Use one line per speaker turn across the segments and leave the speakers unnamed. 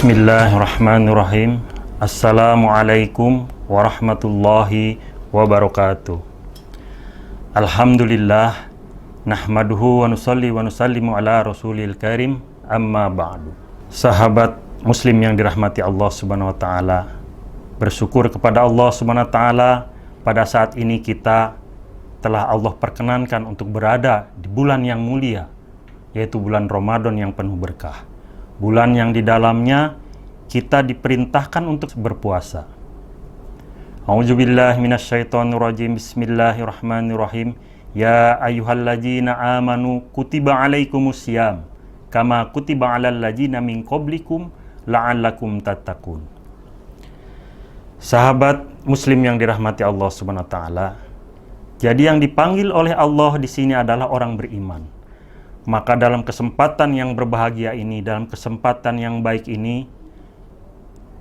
Bismillahirrahmanirrahim. Assalamualaikum warahmatullahi wabarakatuh. Alhamdulillah, nahmaduhu wa nusalli wa nusallimu ala rasulil karim, amma ba'du. Sahabat muslim yang dirahmati Allah subhanahu wa ta'ala, bersyukur kepada Allah subhanahu wa ta'ala pada saat ini kita telah Allah perkenankan untuk berada di bulan yang mulia, yaitu bulan Ramadan yang penuh berkah. Bulan yang di dalamnya kita diperintahkan untuk berpuasa. A'udzubillahi minasyaitonirrajim. Bismillahirrahmanirrahim. Ya ayyuhalladzina amanu kutiba alaikumusiyam kama kutiba alal ladzina min qablikum la'allakum tattaqun. Sahabat muslim yang dirahmati Allah Subhanahu wa taala, jadi yang dipanggil oleh Allah di sini adalah orang beriman. Maka dalam kesempatan yang berbahagia ini, dalam kesempatan yang baik ini,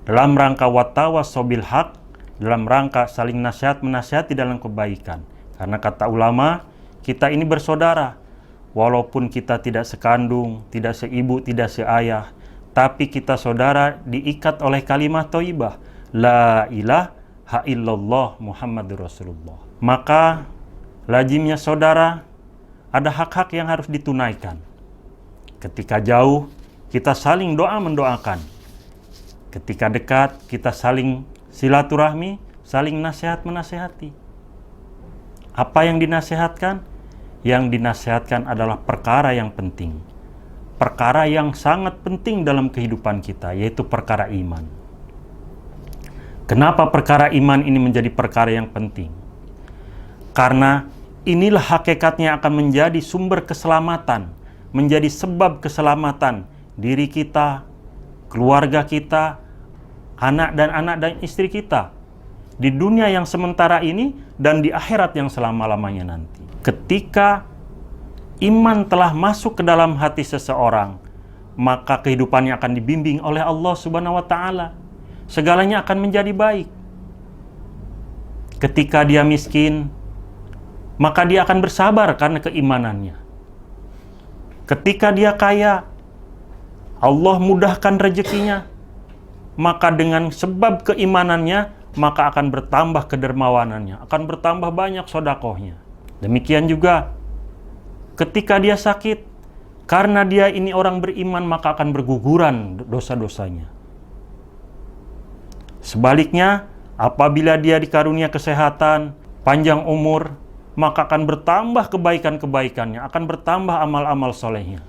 dalam rangka watawasaw bil haq, dalam rangka saling nasihat menasihati dalam kebaikan. Karena kata ulama, kita ini bersaudara. Walaupun kita tidak sekandung, tidak seibu, tidak seayah, tapi kita saudara diikat oleh kalimat thayyibah, la ilaha illallah Muhammadur Rasulullah. Maka lazimnya saudara ada hak-hak yang harus ditunaikan. Ketika jauh, kita saling doa mendoakan. Ketika dekat, kita saling silaturahmi, saling nasihat menasihati. Apa yang dinasihatkan? Yang dinasihatkan adalah perkara yang penting. Perkara yang sangat penting dalam kehidupan kita, yaitu perkara iman. Kenapa perkara iman ini menjadi perkara yang penting? Karena inilah hakikatnya akan menjadi sumber keselamatan, menjadi sebab keselamatan diri kita, keluarga kita, anak dan istri kita di dunia yang sementara ini dan di akhirat yang selama-lamanya nanti. Ketika iman telah masuk ke dalam hati seseorang, maka kehidupannya akan dibimbing oleh Allah Subhanahu wa taala. Segalanya akan menjadi baik. Ketika dia miskin, maka dia akan bersabar karena keimanannya. Ketika dia kaya, Allah mudahkan rezekinya, maka dengan sebab keimanannya, maka akan bertambah kedermawanannya, akan bertambah banyak sedekahnya. Demikian juga ketika dia sakit, karena dia ini orang beriman, maka akan berguguran dosa-dosanya. Sebaliknya, apabila dia dikarunia kesehatan, panjang umur, maka akan bertambah kebaikan-kebaikannya, akan bertambah amal-amal solehnya.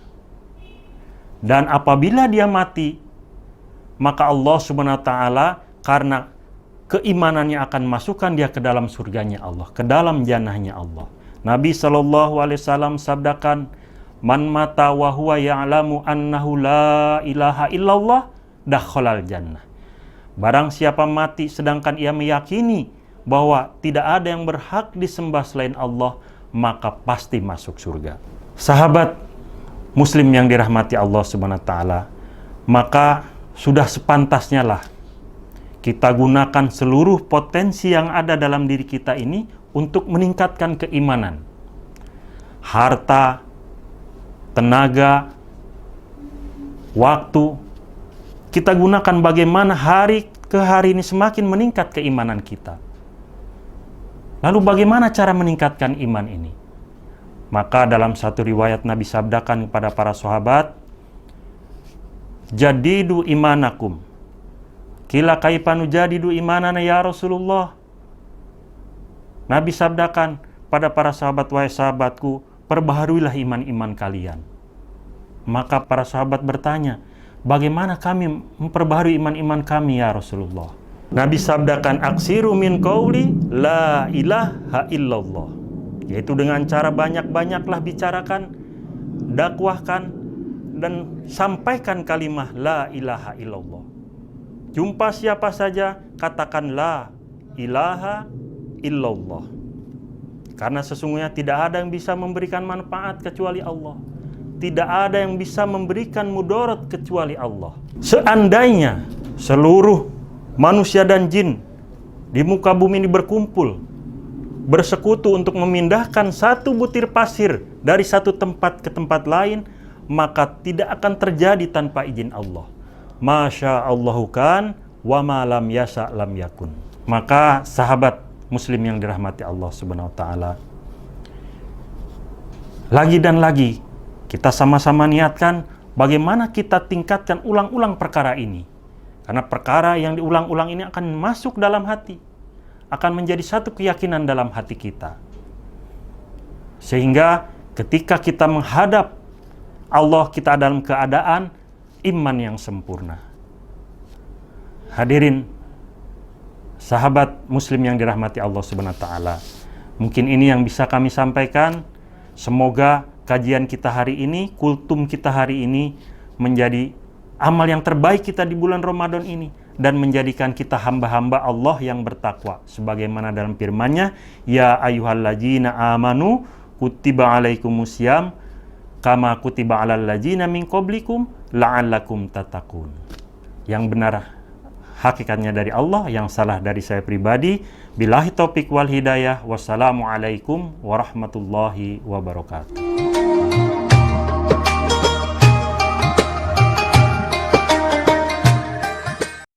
Dan apabila dia mati, maka Allah Subhanahu wa taala karena keimanannya akan masukkan dia ke dalam surganya Allah, ke dalam jannahnya Allah. Nabi SAW sabdakan, man mata wa huwa ya'lamu annahu la ilaha illallah dakhalal jannah. Barang siapa mati sedangkan ia meyakini bahwa tidak ada yang berhak disembah selain Allah, maka pasti masuk surga. Sahabat muslim yang dirahmati Allah Subhanahu wa taala, maka sudah sepantasnya lah kita gunakan seluruh potensi yang ada dalam diri kita ini untuk meningkatkan keimanan. Harta, tenaga, waktu, kita gunakan bagaimana hari ke hari ini semakin meningkat keimanan kita. Lalu bagaimana cara meningkatkan iman ini? Maka dalam satu riwayat Nabi sabdakan kepada para sahabat, jadidu imanakum. Kila kaifanu jadidu imanana ya Rasulullah. Nabi sabdakan pada para sahabat, wahai sahabatku, perbaharuilah iman-iman kalian. Maka para sahabat bertanya, bagaimana kami memperbaharui iman-iman kami ya Rasulullah? Nabi sabdakan, aksiru min qauli la ilaha illallah, yaitu dengan cara banyak-banyaklah bicarakan, dakwahkan, dan sampaikan kalimah la ilaha illallah. Jumpa siapa saja, katakan la ilaha illallah. Karena sesungguhnya tidak ada yang bisa memberikan manfaat kecuali Allah. Tidak ada yang bisa memberikan mudarat kecuali Allah. Seandainya seluruh manusia dan jin di muka bumi ini berkumpul, bersekutu untuk memindahkan satu butir pasir dari satu tempat ke tempat lain, maka tidak akan terjadi tanpa izin Allah. masya Allahu kan wa ma lam yasha lam yakun. Maka sahabat muslim yang dirahmati Allah Subhanahu wa taala, lagi dan lagi kita sama-sama niatkan bagaimana kita tingkatkan ulang-ulang perkara ini. Karena perkara yang diulang-ulang ini akan masuk dalam hati, akan menjadi satu keyakinan dalam hati kita. Sehingga ketika kita menghadap Allah, kita dalam keadaan iman yang sempurna. Hadirin sahabat muslim yang dirahmati Allah Subhanahu wa taala, mungkin ini yang bisa kami sampaikan. Semoga kajian kita hari ini, kultum kita hari ini menjadi amal yang terbaik kita di bulan Ramadan ini, dan menjadikan kita hamba-hamba Allah yang bertakwa. Sebagaimana dalam firman-Nya, ya ayyuhalladzina amanu kutiba alaikumusiyam kama kutiba alal ladzina min qablikum la'allakum tattaqun. Yang benar hakikatnya dari Allah, yang salah dari saya pribadi. Billahi taufik wal hidayah. Wassalamualaikum warahmatullahi wabarakatuh.